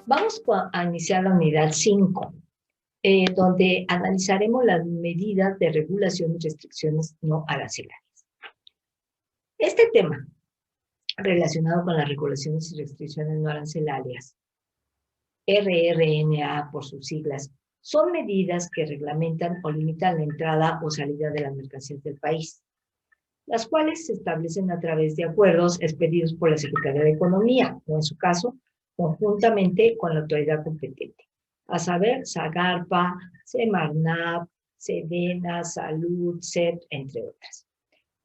Vamos a iniciar la unidad 5, donde analizaremos las medidas de regulación y restricciones no arancelarias. Este tema, relacionado con las regulaciones y restricciones no arancelarias, RRNA por sus siglas, son medidas que reglamentan o limitan la entrada o salida de las mercancías del país, las cuales se establecen a través de acuerdos expedidos por la Secretaría de Economía, o en su caso, conjuntamente con la autoridad competente, a saber, SAGARPA, Semarnat, Sedena, Salud, CEP, entre otras.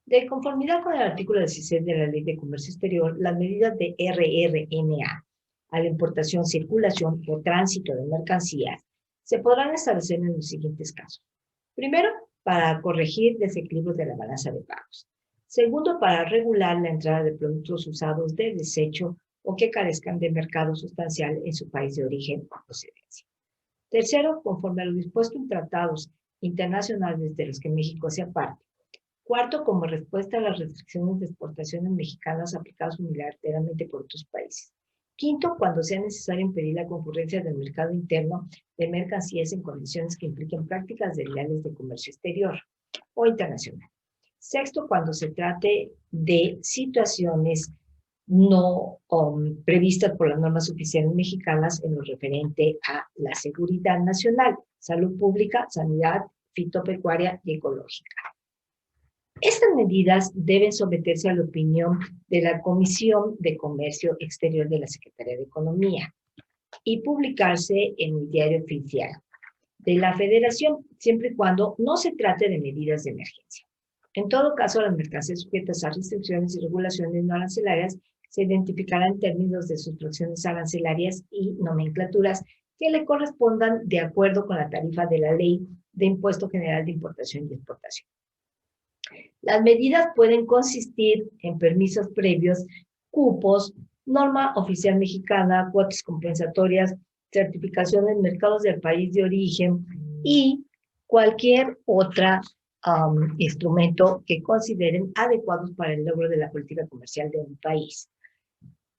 De conformidad con el artículo 16 de la Ley de Comercio Exterior, las medidas de RRNA a la importación, circulación o tránsito de mercancías se podrán establecer en los siguientes casos. Primero, para corregir desequilibrios de la balanza de pagos. Segundo, para regular la entrada de productos usados de desecho o que carezcan de mercado sustancial en su país de origen o procedencia. Tercero, conforme a lo dispuesto en tratados internacionales de los que México sea parte. Cuarto, como respuesta a las restricciones de exportaciones mexicanas aplicadas unilateralmente por otros países. Quinto, cuando sea necesario impedir la concurrencia del mercado interno de mercancías en condiciones que impliquen prácticas desleales de comercio exterior o internacional. Sexto, cuando se trate de situaciones no previstas por las normas oficiales mexicanas en lo referente a la seguridad nacional, salud pública, sanidad, fitopecuaria y ecológica. Estas medidas deben someterse a la opinión de la Comisión de Comercio Exterior de la Secretaría de Economía y publicarse en el Diario Oficial de la Federación, siempre y cuando no se trate de medidas de emergencia. En todo caso, las mercancías sujetas a restricciones y regulaciones no arancelarias se identificarán en términos de sustracciones arancelarias y nomenclaturas que le correspondan de acuerdo con la tarifa de la Ley de Impuesto General de Importación y Exportación. Las medidas pueden consistir en permisos previos, cupos, norma oficial mexicana, cuotas compensatorias, certificaciones en mercados del país de origen y cualquier otro instrumento que consideren adecuados para el logro de la política comercial de un país.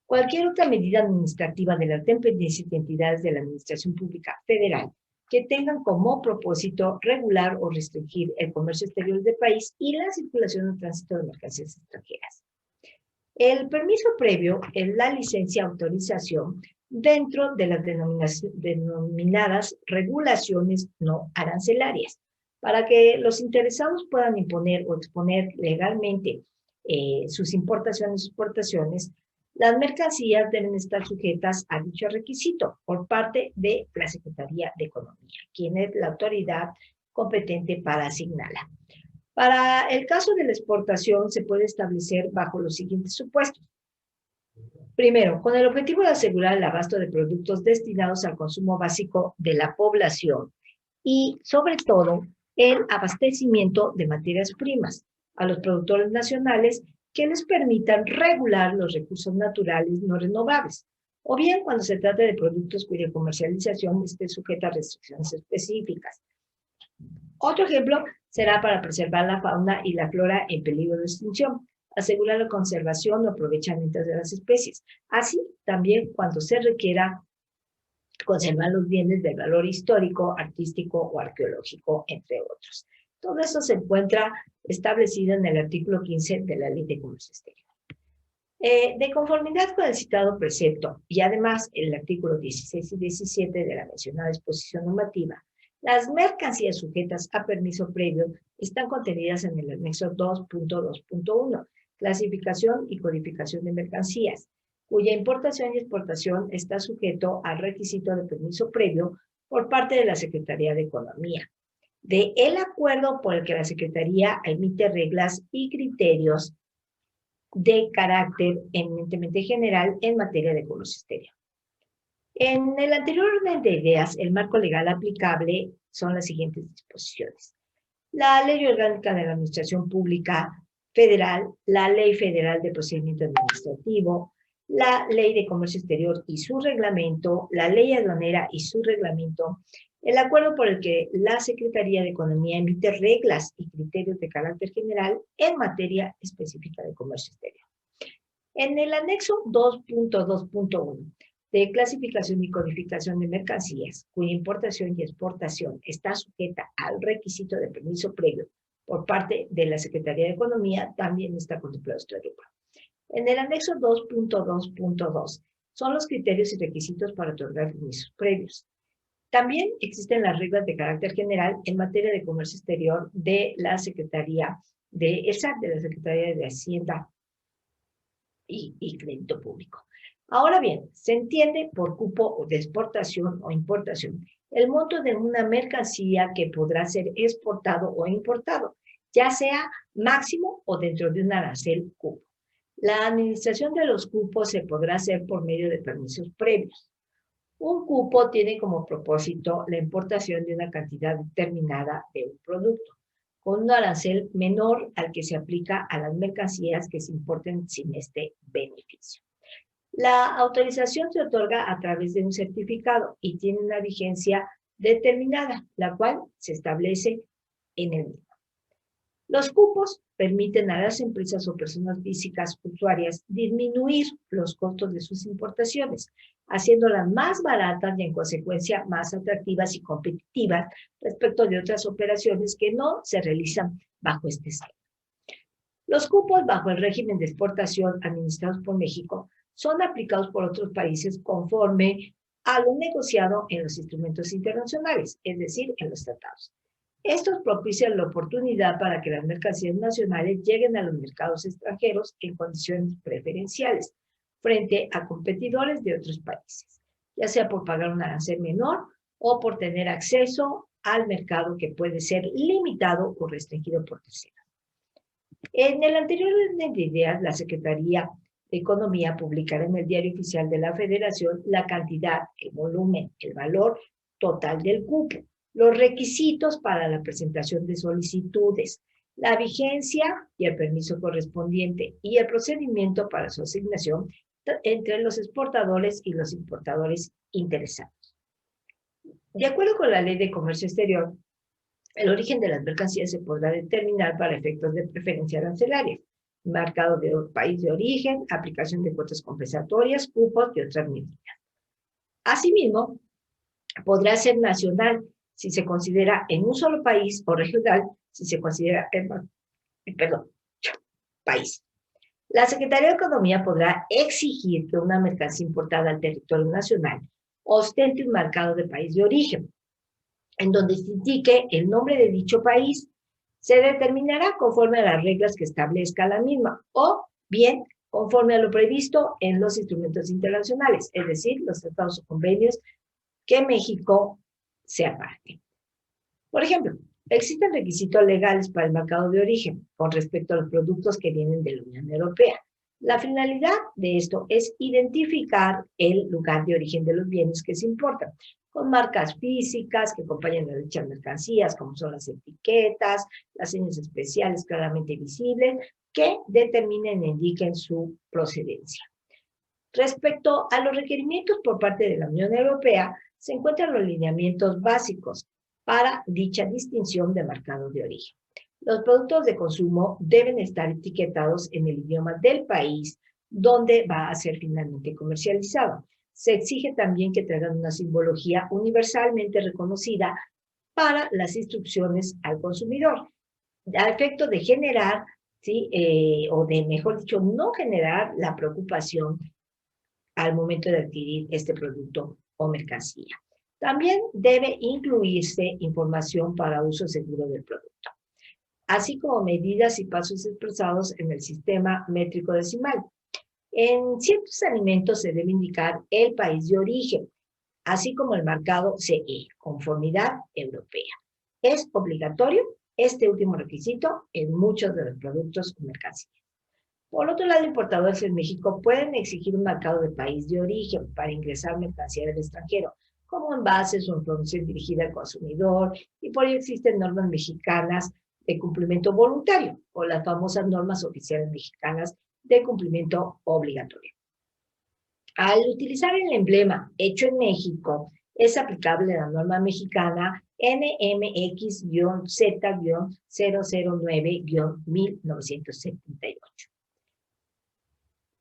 Cualquier otra medida administrativa de las dependencias y entidades de la Administración Pública Federal que tengan como propósito regular o restringir el comercio exterior del país y la circulación o tránsito de mercancías extranjeras. El permiso previo es la licencia autorización dentro de las denominadas regulaciones no arancelarias, para que los interesados puedan imponer o exponer legalmente sus importaciones y exportaciones. Las mercancías deben estar sujetas a dicho requisito por parte de la Secretaría de Economía, quien es la autoridad competente para asignarla. Para el caso de la exportación se puede establecer bajo los siguientes supuestos. Primero, con el objetivo de asegurar el abasto de productos destinados al consumo básico de la población y, sobre todo, el abastecimiento de materias primas a los productores nacionales que les permitan regular los recursos naturales no renovables, o bien cuando se trata de productos cuya comercialización esté sujeta a restricciones específicas. Otro ejemplo será para preservar la fauna y la flora en peligro de extinción, asegurar la conservación o aprovechamiento de las especies, así también cuando se requiera conservar los bienes de valor histórico, artístico o arqueológico, entre otros. Todo eso se encuentra establecido en el artículo 15 de la Ley de Comercio Exterior. De conformidad con el citado precepto y además el artículo 16 y 17 de la mencionada disposición normativa, las mercancías sujetas a permiso previo están contenidas en el anexo 2.2.1, clasificación y codificación de mercancías, cuya importación y exportación está sujeto al requisito de permiso previo por parte de la Secretaría de Economía, de el acuerdo por el que la Secretaría emite reglas y criterios de carácter eminentemente general en materia de comercio exterior. En el anterior orden de ideas, el marco legal aplicable son las siguientes disposiciones. La Ley Orgánica de la Administración Pública Federal, la Ley Federal de Procedimiento Administrativo, la Ley de Comercio Exterior y su reglamento, la Ley Aduanera y su reglamento, el acuerdo por el que la Secretaría de Economía emite reglas y criterios de carácter general en materia específica de comercio exterior. En el anexo 2.2.1 de clasificación y codificación de mercancías, cuya importación y exportación está sujeta al requisito de permiso previo por parte de la Secretaría de Economía, también está contemplado este grupo. En el anexo 2.2.2 son los criterios y requisitos para otorgar permisos previos. También existen las reglas de carácter general en materia de comercio exterior de la Secretaría de SAT, de la Secretaría de Hacienda y Crédito Público. Ahora bien, se entiende por cupo de exportación o importación el monto de una mercancía que podrá ser exportado o importado, ya sea máximo o dentro de un arancel cupo. La administración de los cupos se podrá hacer por medio de permisos previos. Un cupo tiene como propósito la importación de una cantidad determinada de un producto, con un arancel menor al que se aplica a las mercancías que se importen sin este beneficio. La autorización se otorga a través de un certificado y tiene una vigencia determinada, la cual se establece en el mismo. Los cupos permiten a las empresas o personas físicas usuarias disminuir los costos de sus importaciones, haciéndolas más baratas y en consecuencia más atractivas y competitivas respecto de otras operaciones que no se realizan bajo este esquema. Los cupos bajo el régimen de exportación administrados por México son aplicados por otros países conforme a lo negociado en los instrumentos internacionales, es decir, en los tratados. Estos propician la oportunidad para que las mercancías nacionales lleguen a los mercados extranjeros en condiciones preferenciales frente a competidores de otros países, ya sea por pagar un arancel menor o por tener acceso al mercado que puede ser limitado o restringido por terceros. En el anterior orden de ideas, la Secretaría de Economía publicará en el Diario Oficial de la Federación la cantidad, el volumen, el valor total del cupo, los requisitos para la presentación de solicitudes, la vigencia y el permiso correspondiente y el procedimiento para su asignación entre los exportadores y los importadores interesados. De acuerdo con la Ley de Comercio Exterior, el origen de las mercancías se podrá determinar para efectos de preferencia arancelaria, marcado de país de origen, aplicación de cuotas compensatorias, cupos y otras medidas. Asimismo, podrá ser nacional si se considera en un solo país o regional si se considera país. La Secretaría de Economía podrá exigir que una mercancía importada al territorio nacional ostente un marcado de país de origen, en donde se indique el nombre de dicho país. Se determinará conforme a las reglas que establezca la misma o bien conforme a lo previsto en los instrumentos internacionales, es decir, los tratados o convenios que México sea parte. Por ejemplo, existen requisitos legales para el marcado de origen con respecto a los productos que vienen de la Unión Europea. La finalidad de esto es identificar el lugar de origen de los bienes que se importan, con marcas físicas que acompañan a dichas mercancías, como son las etiquetas, las señas especiales claramente visibles, que determinen e indiquen su procedencia. Respecto a los requerimientos por parte de la Unión Europea, se encuentran los lineamientos básicos para dicha distinción de marcado de origen. Los productos de consumo deben estar etiquetados en el idioma del país donde va a ser finalmente comercializado. Se exige también que traigan una simbología universalmente reconocida para las instrucciones al consumidor, a efecto de generar, o de, mejor dicho, no generar la preocupación al momento de adquirir este producto o mercancía. También debe incluirse información para uso seguro del producto, así como medidas y pasos expresados en el sistema métrico decimal. En ciertos alimentos se debe indicar el país de origen, así como el marcado CE, Conformidad Europea. Es obligatorio este último requisito en muchos de los productos o mercancías. Por otro lado, importadores en México pueden exigir un marcado de país de origen para ingresar mercancía del extranjero, como envases o información dirigida al consumidor, y por ello existen normas mexicanas de cumplimiento voluntario, o las famosas normas oficiales mexicanas de cumplimiento obligatorio. Al utilizar el emblema hecho en México, es aplicable la norma mexicana NMX-Z-009-1978.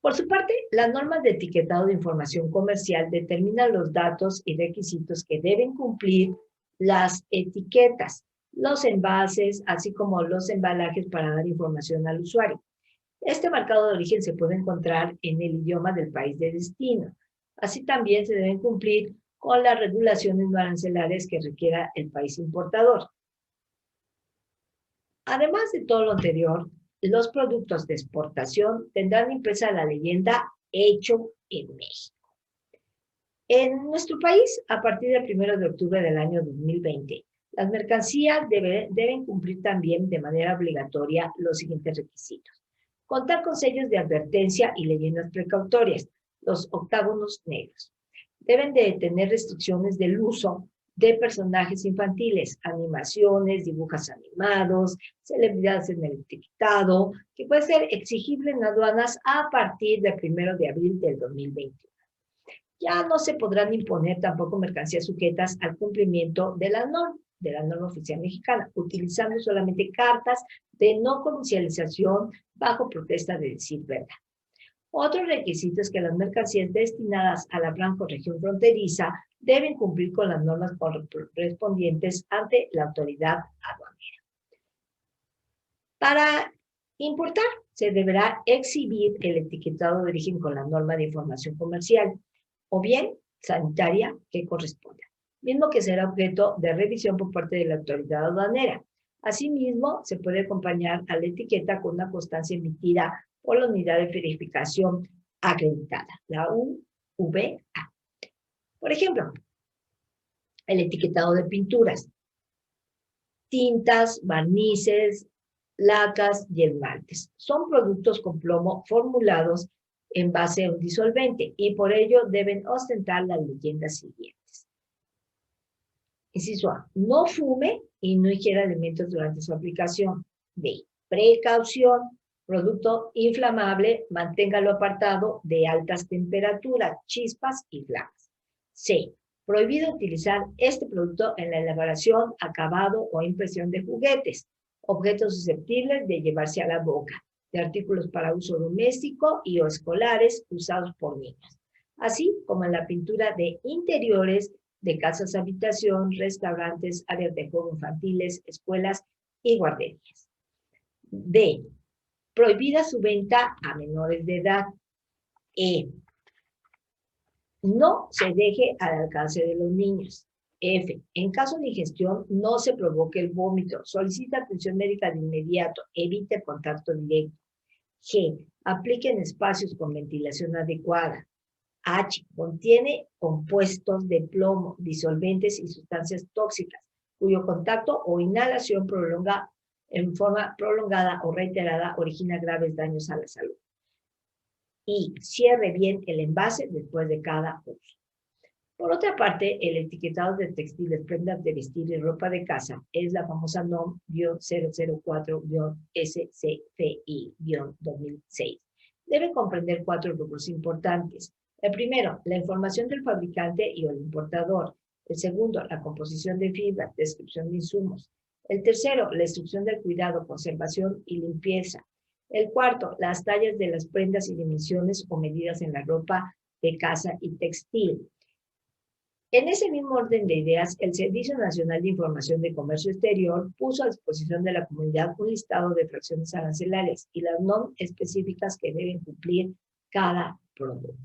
Por su parte, las normas de etiquetado de información comercial determinan los datos y requisitos que deben cumplir las etiquetas, los envases, así como los embalajes para dar información al usuario. Este marcado de origen se puede encontrar en el idioma del país de destino. Así también se deben cumplir con las regulaciones no arancelarias que requiera el país importador. Además de todo lo anterior, los productos de exportación tendrán impresa la leyenda "Hecho en México". En nuestro país, a partir del 1 de octubre del año 2020, las mercancías deben cumplir también de manera obligatoria los siguientes requisitos: contar con sellos de advertencia y leyendas precautorias, los octágonos negros. Deben de tener restricciones del uso de personajes infantiles, animaciones, dibujos animados, celebridades en el etiquetado, que puede ser exigible en aduanas a partir del 1 de abril del 2021. Ya no se podrán imponer tampoco mercancías sujetas al cumplimiento de la norma oficial mexicana, utilizando solamente cartas de no comercialización bajo protesta de decir verdad. Otro requisito es que las mercancías destinadas a la franja o región fronteriza deben cumplir con las normas correspondientes ante la autoridad aduanera. Para importar, se deberá exhibir el etiquetado de origen con la norma de información comercial o bien sanitaria que corresponda, mismo que será objeto de revisión por parte de la autoridad aduanera. Asimismo, se puede acompañar a la etiqueta con una constancia emitida por la unidad de verificación acreditada, la UVA. Por ejemplo, el etiquetado de pinturas, tintas, barnices, lacas y esmaltes. Son productos con plomo formulados en base a un disolvente y por ello deben ostentar las leyendas siguientes. Inciso A: no fume y no ingiera alimentos durante su aplicación. B: precaución: producto inflamable, manténgalo apartado de altas temperaturas, chispas y flamas. C: prohibido utilizar este producto en la elaboración, acabado o impresión de juguetes, objetos susceptibles de llevarse a la boca, de artículos para uso doméstico y o escolares usados por niños, así como en la pintura de interiores de casas habitación, restaurantes, áreas de juego infantiles, escuelas y guarderías. D: prohibida su venta a menores de edad. E: no se deje al alcance de los niños. F: en caso de ingestión, no se provoque el vómito. Solicita atención médica de inmediato. Evite el contacto directo. G: aplique en espacios con ventilación adecuada. H: contiene compuestos de plomo, disolventes y sustancias tóxicas, cuyo contacto o inhalación en forma prolongada o reiterada origina graves daños a la salud. Y cierre bien el envase después de cada uso. Por otra parte, el etiquetado de textiles, prendas de vestir y ropa de casa es la famosa NOM-004-SCFI-2006. Debe comprender 4 rubros importantes. El primero, la información del fabricante y el importador. El segundo, la composición de fibras, descripción de insumos. El tercero, la instrucción del cuidado, conservación y limpieza. El cuarto, las tallas de las prendas y dimensiones o medidas en la ropa de casa y textil. En ese mismo orden de ideas, el Servicio Nacional de Información de Comercio Exterior puso a disposición de la comunidad un listado de fracciones arancelarias y las normas específicas que deben cumplir cada producto.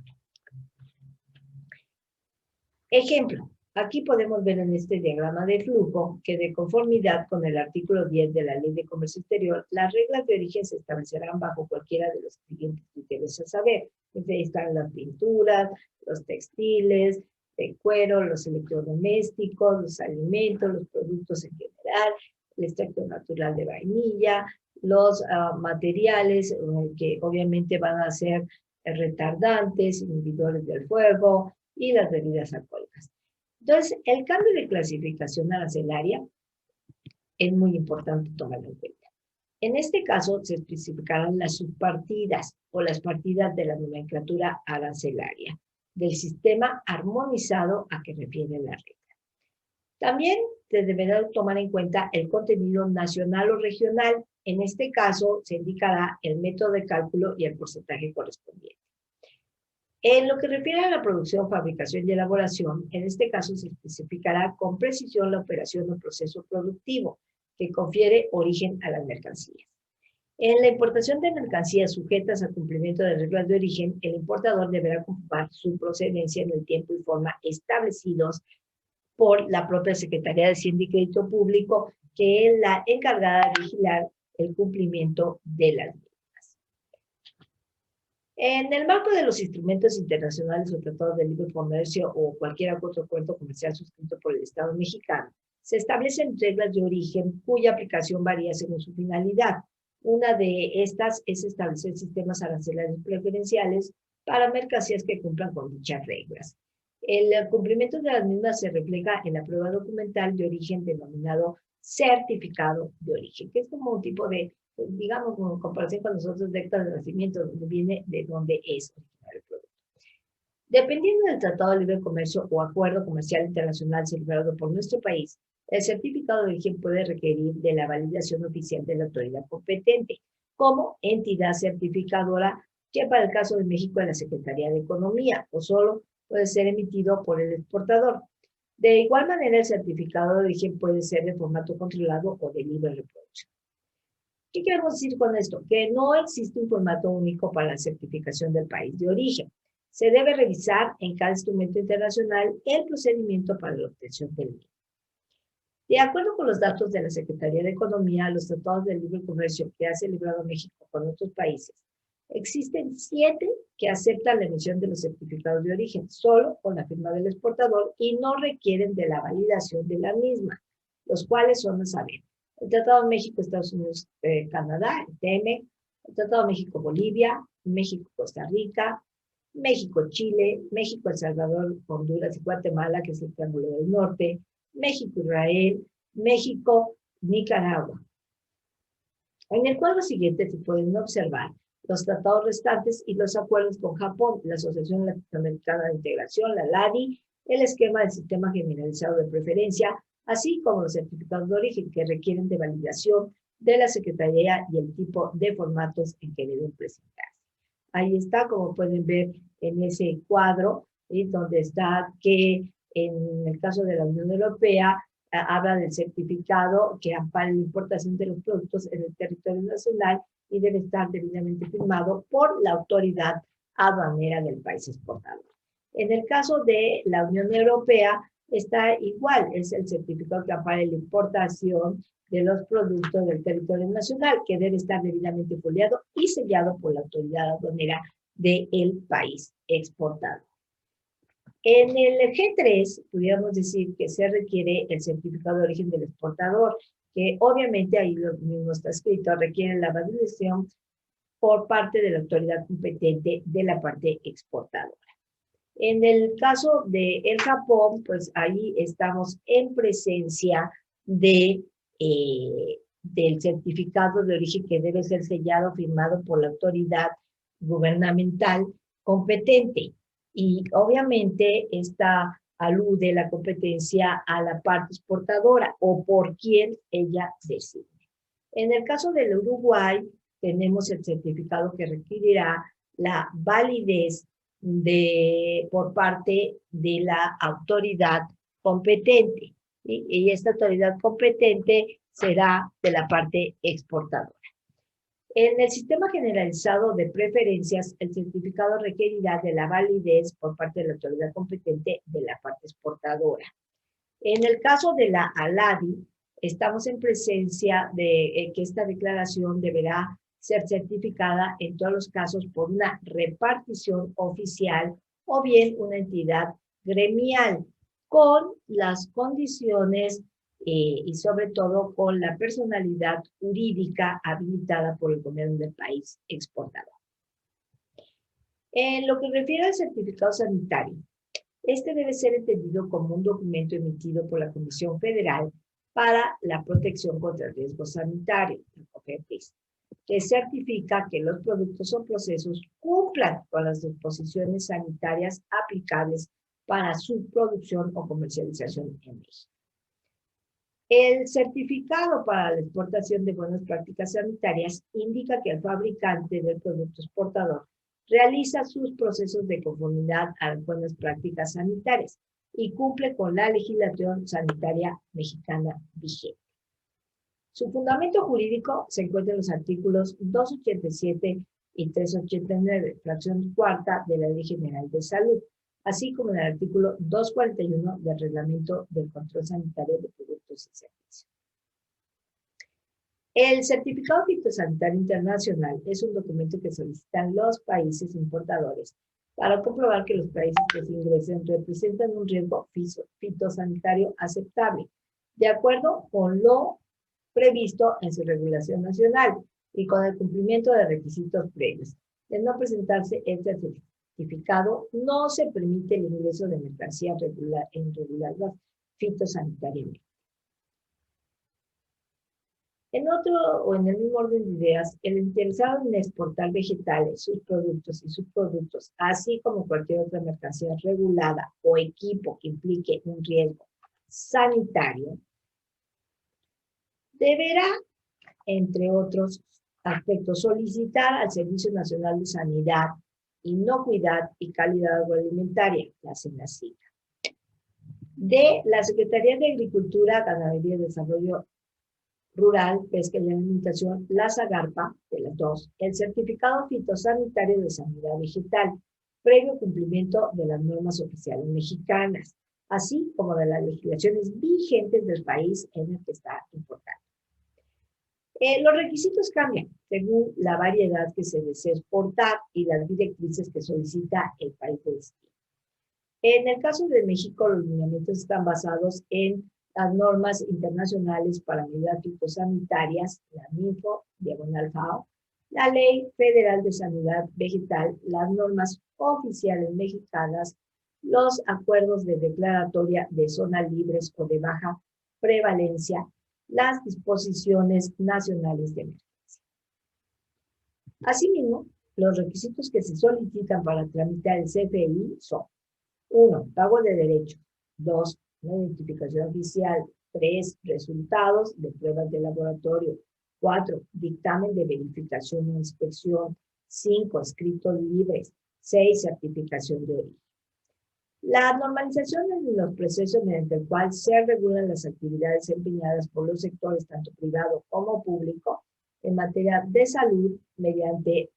Ejemplo, aquí podemos ver en este diagrama de flujo que de conformidad con el artículo 10 de la Ley de Comercio Exterior, las reglas de origen se establecerán bajo cualquiera de los siguientes criterios a saber. Ahí están las pinturas, los textiles, de cuero, los electrodomésticos, los alimentos, los productos en general, el extracto natural de vainilla, los materiales que obviamente van a ser retardantes, inhibidores del fuego y las bebidas alcohólicas. Entonces, el cambio de clasificación arancelaria es muy importante tomarlo en cuenta. En este caso, se especificarán las subpartidas o las partidas de la nomenclatura arancelaria del sistema armonizado a que refiere la regla. También se deberá tomar en cuenta el contenido nacional o regional. En este caso, se indicará el método de cálculo y el porcentaje correspondiente. En lo que refiere a la producción, fabricación y elaboración, en este caso se especificará con precisión la operación o proceso productivo que confiere origen a las mercancías. En la importación de mercancías sujetas a cumplimiento de reglas de origen, el importador deberá comprobar su procedencia en el tiempo y forma establecidos por la propia Secretaría de Hacienda y Crédito Público, que es la encargada de vigilar el cumplimiento de las mismas. En el marco de los instrumentos internacionales o tratados de libre comercio o cualquier otro acuerdo comercial suscrito por el Estado mexicano, se establecen reglas de origen cuya aplicación varía según su finalidad. Una de estas es establecer sistemas arancelarios preferenciales para mercancías que cumplan con dichas reglas. El cumplimiento de las mismas se refleja en la prueba documental de origen denominado certificado de origen, que es como un tipo de, digamos, en comparación con nosotros, de acta de nacimiento, donde viene de dónde es original el producto. Dependiendo del Tratado de Libre Comercio o Acuerdo Comercial Internacional celebrado por nuestro país, el certificado de origen puede requerir de la validación oficial de la autoridad competente como entidad certificadora, que para el caso de México es la Secretaría de Economía, o solo puede ser emitido por el exportador. De igual manera, el certificado de origen puede ser de formato controlado o de libre reproducción. ¿Qué queremos decir con esto? Que no existe un formato único para la certificación del país de origen. Se debe revisar en cada instrumento internacional el procedimiento para la obtención del mismo. De acuerdo con los datos de la Secretaría de Economía, los tratados de libre comercio que ha celebrado México con otros países, existen 7 que aceptan la emisión de los certificados de origen solo con la firma del exportador y no requieren de la validación de la misma, los cuales son a saber: el Tratado de México, Estados Unidos, Canadá, el TEMEC, el Tratado de México-Bolivia, México-Costa Rica, México-Chile, México-El Salvador, Honduras y Guatemala, que es el Triángulo del Norte, México-Israel, México-Nicaragua. En el cuadro siguiente se pueden observar los tratados restantes y los acuerdos con Japón, la Asociación Latinoamericana de Integración, la LADI, el esquema del Sistema Generalizado de Preferencia, así como los certificados de origen que requieren de validación de la Secretaría y el tipo de formatos en que deben presentarse. Ahí está, como pueden ver en ese cuadro, donde está que en el caso de la Unión Europea habla del certificado que ampara la importación de los productos en el territorio nacional y debe estar debidamente firmado por la autoridad aduanera del país exportador. En el caso de la Unión Europea está igual, es el certificado que ampara la importación de los productos del territorio nacional, que debe estar debidamente foliado y sellado por la autoridad aduanera del país exportador. En el G3, pudiéramos decir que se requiere el certificado de origen del exportador, que obviamente ahí lo mismo está escrito, requiere la validación por parte de la autoridad competente de la parte exportadora. En el caso de el Japón, pues ahí estamos en presencia de, del certificado de origen que debe ser sellado, firmado por la autoridad gubernamental competente. Y obviamente esta alude la competencia a la parte exportadora o por quien ella decide. En el caso del Uruguay, tenemos el certificado que requerirá la validez por parte de la autoridad competente. ¿Sí? Y esta autoridad competente será de la parte exportadora. En el sistema generalizado de preferencias, el certificado requerirá de la validez por parte de la autoridad competente de la parte exportadora. En el caso de la ALADI, estamos en presencia de que esta declaración deberá ser certificada en todos los casos por una repartición oficial o bien una entidad gremial, con las condiciones y sobre todo con la personalidad jurídica habilitada por el gobierno del país exportador. En lo que refiere al certificado sanitario, este debe ser entendido como un documento emitido por la Comisión Federal para la Protección contra el Riesgo Sanitario, COFEPRIS, que certifica que los productos o procesos cumplan con las disposiciones sanitarias aplicables para su producción o comercialización en México. El certificado para la exportación de buenas prácticas sanitarias indica que el fabricante del producto exportador realiza sus procesos de conformidad a las buenas prácticas sanitarias y cumple con la legislación sanitaria mexicana vigente. Su fundamento jurídico se encuentra en los artículos 287 y 389, fracción cuarta de la Ley General de Salud, así como en el artículo 241 del Reglamento del Control Sanitario de Productos y Servicios. El Certificado Fitosanitario Internacional es un documento que solicitan los países importadores para comprobar que los países que se ingresen representan un riesgo fitosanitario aceptable, de acuerdo con lo previsto en su regulación nacional y con el cumplimiento de requisitos previos. De no presentarse este certificado, no se permite el ingreso de mercancías irregulares fitosanitariamente. En otro o en el mismo orden de ideas, el interesado en exportar vegetales, sus productos y subproductos, así como cualquier otra mercancía regulada o equipo que implique un riesgo sanitario, deberá, entre otros aspectos, solicitar al Servicio Nacional de Sanidad, Inocuidad y Calidad Agroalimentaria, la SENASIC, de la Secretaría de Agricultura, Ganadería y Desarrollo Rural, Pesca y Alimentación, la SAGARPA, de las dos, el Certificado Fitosanitario de Sanidad Vegetal, previo cumplimiento de las normas oficiales mexicanas, así como de las legislaciones vigentes del país en el que está importando. Los requisitos cambian según la variedad que se desea exportar y las directrices que solicita el país de destino. En el caso de México, los lineamientos están basados en las normas internacionales para medidas fitosanitarias, la NIFO, /FAO, la Ley Federal de Sanidad Vegetal, las normas oficiales mexicanas, los acuerdos de declaratoria de zonas libres o de baja prevalencia, las disposiciones nacionales de emergencia. Asimismo, los requisitos que se solicitan para tramitar el CFI son: 1. Pago de derechos. 2. Una identificación oficial. 3. Resultados de pruebas de laboratorio. 4. Dictamen de verificación o inspección. 5. Escritos libres. 6. Certificación de origen. La normalización es los procesos mediante el cual se regulan las actividades desempeñadas por los sectores, tanto privado como público, en materia de salud, mediante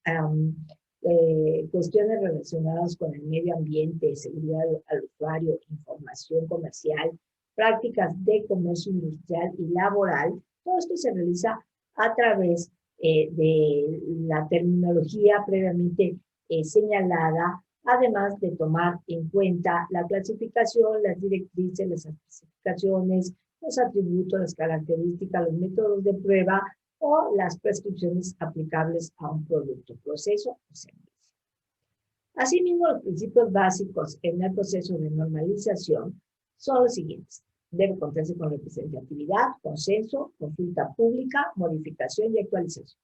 cuestiones relacionadas con el medio ambiente, seguridad al usuario, información comercial, prácticas de comercio industrial y laboral. Todo esto se realiza a través de la terminología previamente señalada, además de tomar en cuenta la clasificación, las directrices, las especificaciones, los atributos, las características, los métodos de prueba o las prescripciones aplicables a un producto, proceso o servicio. Asimismo, los principios básicos en el proceso de normalización son los siguientes: debe contarse con representatividad, consenso, consulta pública, modificación y actualización.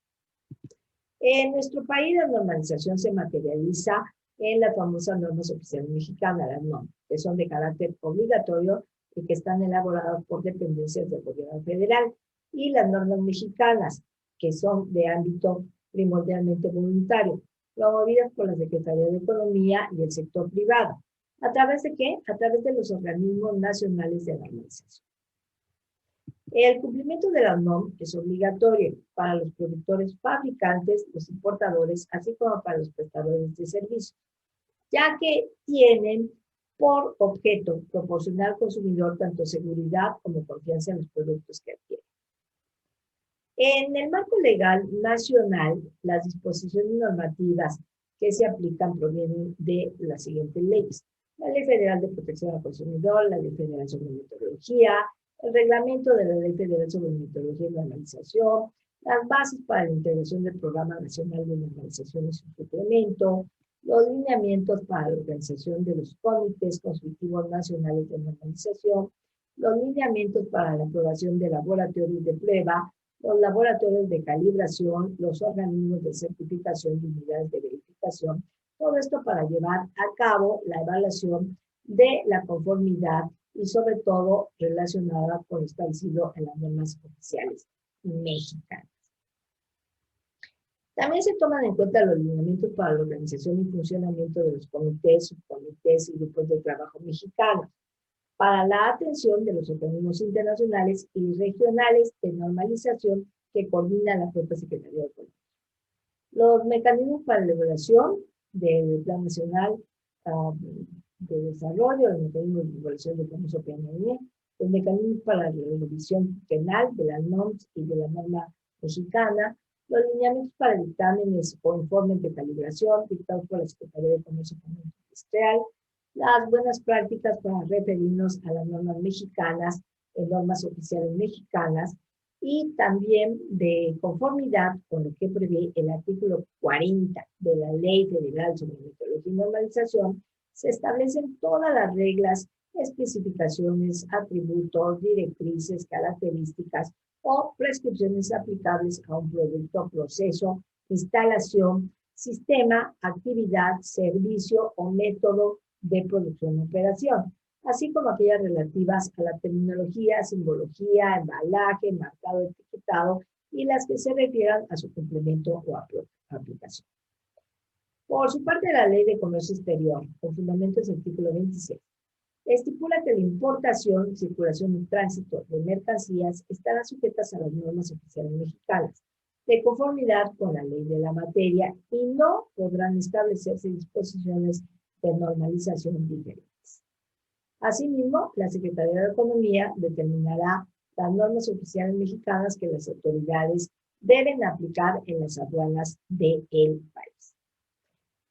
En nuestro país, la normalización se materializa en las famosas normas oficiales mexicanas, las NOM, que son de carácter obligatorio y que están elaboradas por dependencias del gobierno federal, y las normas mexicanas, que son de ámbito primordialmente voluntario, promovidas por la Secretaría de Economía y el sector privado. ¿A través de qué? A través de los organismos nacionales de normalización. El cumplimiento de la NOM es obligatorio para los productores, fabricantes, los importadores, así como para los prestadores de servicios, ya que tienen por objeto proporcionar al consumidor tanto seguridad como confianza en los productos que adquiere. En el marco legal nacional, las disposiciones normativas que se aplican provienen de las siguientes leyes: la Ley Federal de Protección al Consumidor, la Ley Federal sobre Meteorología, el reglamento de la Ley Federal sobre Meteorología y Normalización, las bases para la integración del Programa Nacional de Normalización y su suplemento, los lineamientos para la organización de los comités consultivos nacionales de normalización, los lineamientos para la aprobación de laboratorios de prueba, los laboratorios de calibración, los organismos de certificación y unidades de verificación, todo esto para llevar a cabo la evaluación de la conformidad y sobre todo relacionada con lo establecido en las normas oficiales mexicanas. También se toman en cuenta los lineamientos para la organización y funcionamiento de los comités, subcomités y grupos de trabajo mexicanos, para la atención de los organismos internacionales y regionales de normalización que coordina la propia Secretaría de Economía. Los mecanismos para la evaluación del Plan Nacional de Desarrollo, el mecanismo de evaluación del famoso PNL, los mecanismos para la revisión penal de las normas y de la norma mexicana, los lineamientos para dictámenes o informes de calibración dictados por la Secretaría de Comercio y Industrial, las buenas prácticas para referirnos a las normas mexicanas, normas oficiales mexicanas, y también de conformidad con lo que prevé el artículo 40 de la Ley Federal sobre Metodología y Normalización, se establecen todas las reglas, especificaciones, atributos, directrices, características o prescripciones aplicables a un producto, proceso, instalación, sistema, actividad, servicio o método de producción o operación, así como aquellas relativas a la terminología, simbología, embalaje, marcado, etiquetado, y las que se refieran a su complemento o aplicación. Por su parte, la Ley de Comercio Exterior, con fundamento en el artículo 26, estipula que la importación, circulación y tránsito de mercancías estarán sujetas a las normas oficiales mexicanas, de conformidad con la ley de la materia, y no podrán establecerse disposiciones de normalización diferentes. Asimismo, la Secretaría de Economía determinará las normas oficiales mexicanas que las autoridades deben aplicar en las aduanas del país.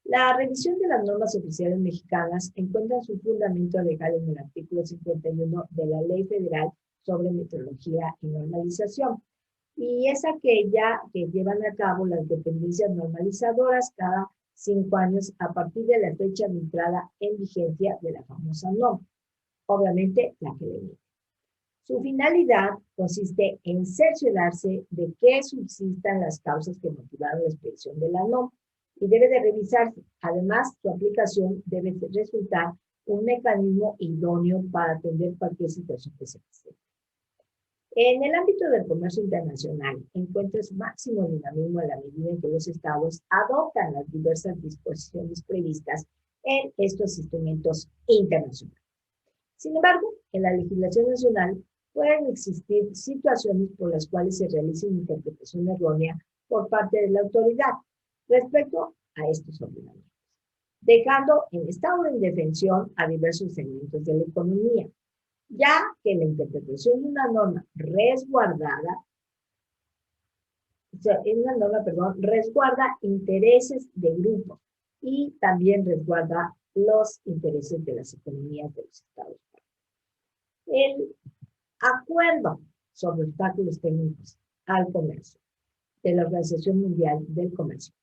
La revisión de las normas oficiales mexicanas encuentra su fundamento legal en el artículo 51 de la Ley Federal sobre Metodología y Normalización, y es aquella que llevan a cabo las dependencias normalizadoras cada 5 años a partir de la fecha de entrada en vigencia de la famosa norma, obviamente la que le viene. Su finalidad consiste en cerciorarse de que subsistan las causas que motivaron la expedición de la norma y debe de revisarse. Además, su aplicación debe resultar un mecanismo idóneo para atender cualquier situación que se presente. En el ámbito del comercio internacional, encuentra su máximo dinamismo a la medida en que los estados adoptan las diversas disposiciones previstas en estos instrumentos internacionales. Sin embargo, en la legislación nacional pueden existir situaciones por las cuales se realice una interpretación errónea por parte de la autoridad respecto a estos ordenamientos, dejando en estado de indefensión a diversos segmentos de la economía, ya que la interpretación de una norma resguarda intereses de grupos y también resguarda los intereses de las economías de los estados. El acuerdo sobre obstáculos técnicos al comercio de la Organización Mundial del Comercio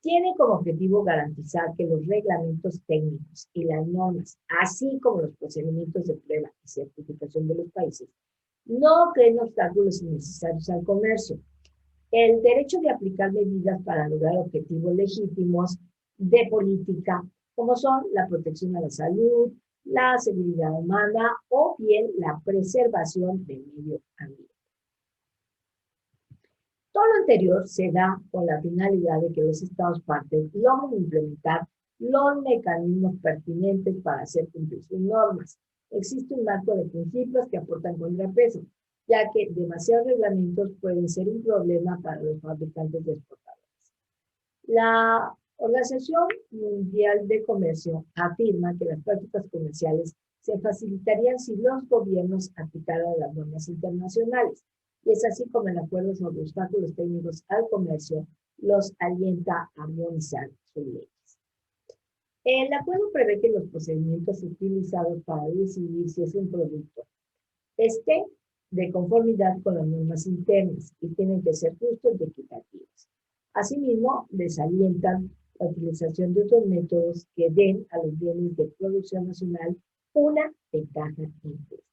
tiene como objetivo garantizar que los reglamentos técnicos y las normas, así como los procedimientos de prueba y certificación de los países, no creen obstáculos innecesarios al comercio. El derecho de aplicar medidas para lograr objetivos legítimos de política, como son la protección a la salud, la seguridad humana o bien la preservación del medio ambiente. Todo lo anterior se da con la finalidad de que los estados partes logren implementar los mecanismos pertinentes para hacer cumplir sus normas. Existe un marco de principios que aportan contrapeso, ya que demasiados reglamentos pueden ser un problema para los fabricantes de exportadores. La Organización Mundial de Comercio afirma que las prácticas comerciales se facilitarían si los gobiernos aplicaran las normas internacionales, y es así como el acuerdo sobre obstáculos técnicos al comercio los alienta a armonizar sus leyes. El acuerdo prevé que los procedimientos utilizados para decidir si es un producto esté de conformidad con las normas internas y tienen que ser justos y equitativos. Asimismo, desalientan la utilización de otros métodos que den a los bienes de producción nacional una ventaja injusta.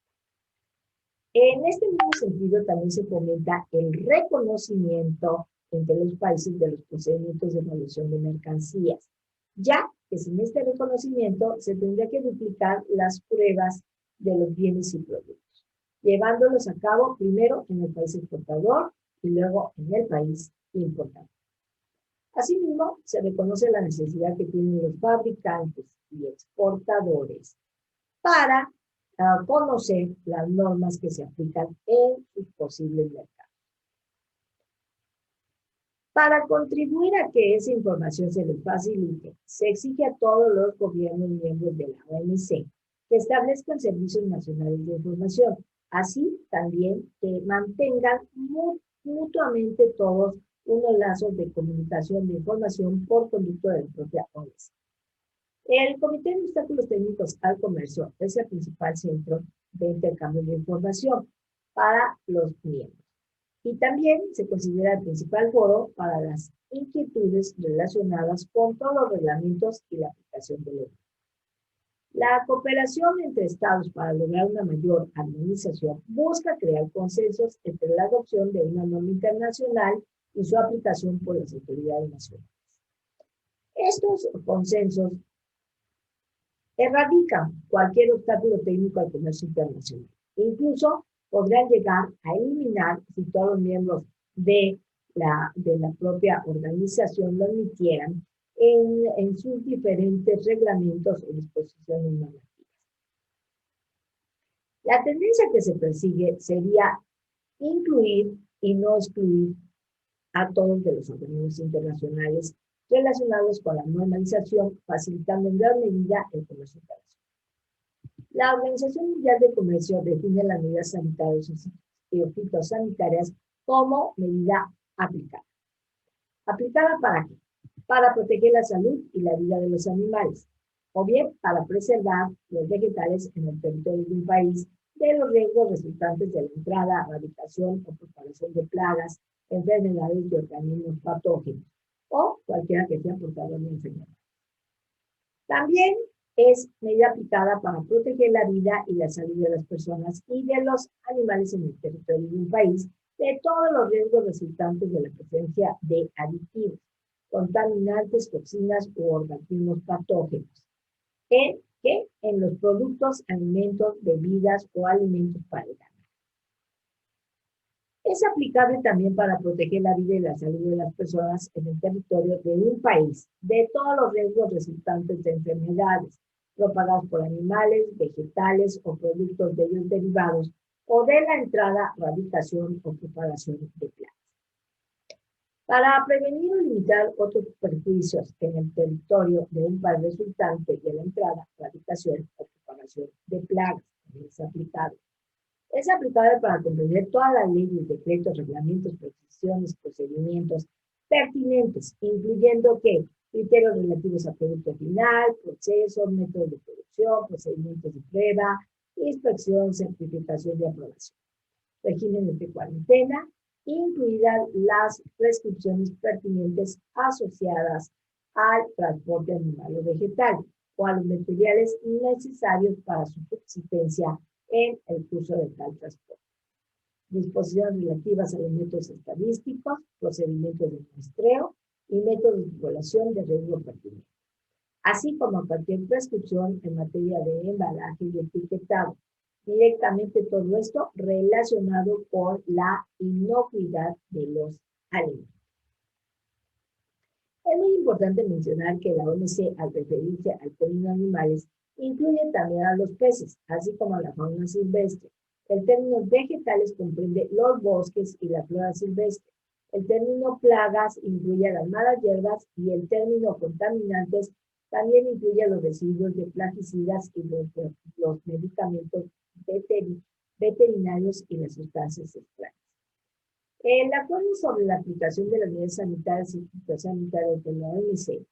En este mismo sentido, también se fomenta el reconocimiento entre los países de los procedimientos de evaluación de mercancías, ya que sin este reconocimiento se tendría que duplicar las pruebas de los bienes y productos, llevándolos a cabo primero en el país exportador y luego en el país importador. Asimismo, se reconoce la necesidad que tienen los fabricantes y exportadores para conocer las normas que se aplican en sus posibles mercados. Para contribuir a que esa información se les facilite, se exige a todos los gobiernos miembros de la OMC que establezcan servicios nacionales de información, así también que mantengan mutuamente todos unos lazos de comunicación de información por conducto de la propia OMC. El Comité de Obstáculos Técnicos al Comercio es el principal centro de intercambio de información para los miembros. Y también se considera el principal foro para las inquietudes relacionadas con todos los reglamentos y la aplicación de ley. La cooperación entre estados para lograr una mayor armonización busca crear consensos entre la adopción de una norma internacional y su aplicación por las autoridades nacionales. Estos consensos erradican cualquier obstáculo técnico al comercio internacional. Incluso podrán llegar a eliminar, si todos los miembros de la propia organización lo admitieran, en sus diferentes reglamentos o disposiciones normativas. La tendencia que se persigue sería incluir y no excluir a todos de los organismos internacionales relacionados con la normalización, facilitando en gran medida el comercio internacional. La Organización Mundial de Comercio define las medidas sanitarias y fitosanitarias como medida aplicada. ¿Aplicada para qué? Para proteger la salud y la vida de los animales, o bien para preservar los vegetales en el territorio de un país de los riesgos resultantes de la entrada, erradicación o propagación de plagas, enfermedades de organismos patógenos, o cualquiera que sea portador de enfermedad. También es medida aplicada para proteger la vida y la salud de las personas y de los animales en el territorio de un país de todos los riesgos resultantes de la presencia de aditivos, contaminantes, toxinas u organismos patógenos, en los productos, alimentos, bebidas o alimentos para el ganado. Es aplicable también para proteger la vida y la salud de las personas en el territorio de un país de todos los riesgos resultantes de enfermedades propagadas por animales, vegetales o productos de ellos derivados o de la entrada, radicación o propagación de plagas. Para prevenir o limitar otros perjuicios en el territorio de un país resultante de la entrada, radicación o propagación de plagas, es aplicable. Es aplicable para comprender todas las leyes, decretos, reglamentos, prescripciones, procedimientos pertinentes, incluyendo criterios relativos a producto final, procesos, métodos de producción, procedimientos de prueba, inspección, certificación y aprobación, regímenes de cuarentena, incluidas las prescripciones pertinentes asociadas al transporte animal o vegetal o a los materiales necesarios para su subsistencia en el curso de tal transporte. Disposiciones relativas a los métodos estadísticos, procedimientos de muestreo y métodos de evaluación de riesgo pertinente, así como cualquier prescripción en materia de embalaje y etiquetado. Directamente todo esto relacionado con la inocuidad de los alimentos. Es muy importante mencionar que la OMC, al referirse al término animales, incluye también a los peces, así como a la fauna silvestre. El término vegetales comprende los bosques y la flora silvestre. El término plagas incluye a las malas hierbas y el término contaminantes también incluye a los residuos de plaguicidas y los medicamentos veterinarios y las sustancias extrañas. El acuerdo sobre la aplicación de las medidas sanitarias y fitosanitarias de la OMC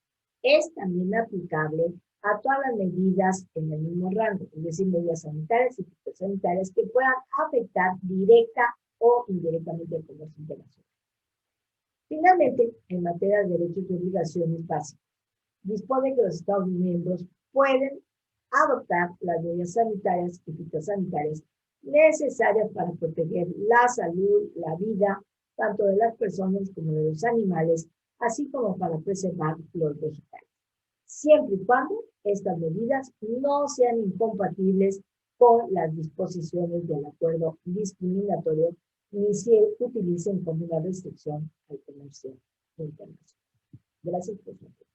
es también aplicable a todas las medidas en el mismo rango, es decir, medidas sanitarias y fitosanitarias que puedan afectar directa o indirectamente el comercio internacional. Finalmente, en materia de derechos y obligaciones básicas, dispone que los Estados miembros pueden adoptar las medidas sanitarias y fitosanitarias necesarias para proteger la salud, la vida, tanto de las personas como de los animales, así como para preservar los vegetales, siempre y cuando estas medidas no sean incompatibles con las disposiciones del acuerdo discriminatorio ni se utilicen como una restricción al comercio internacional. Gracias por su atención.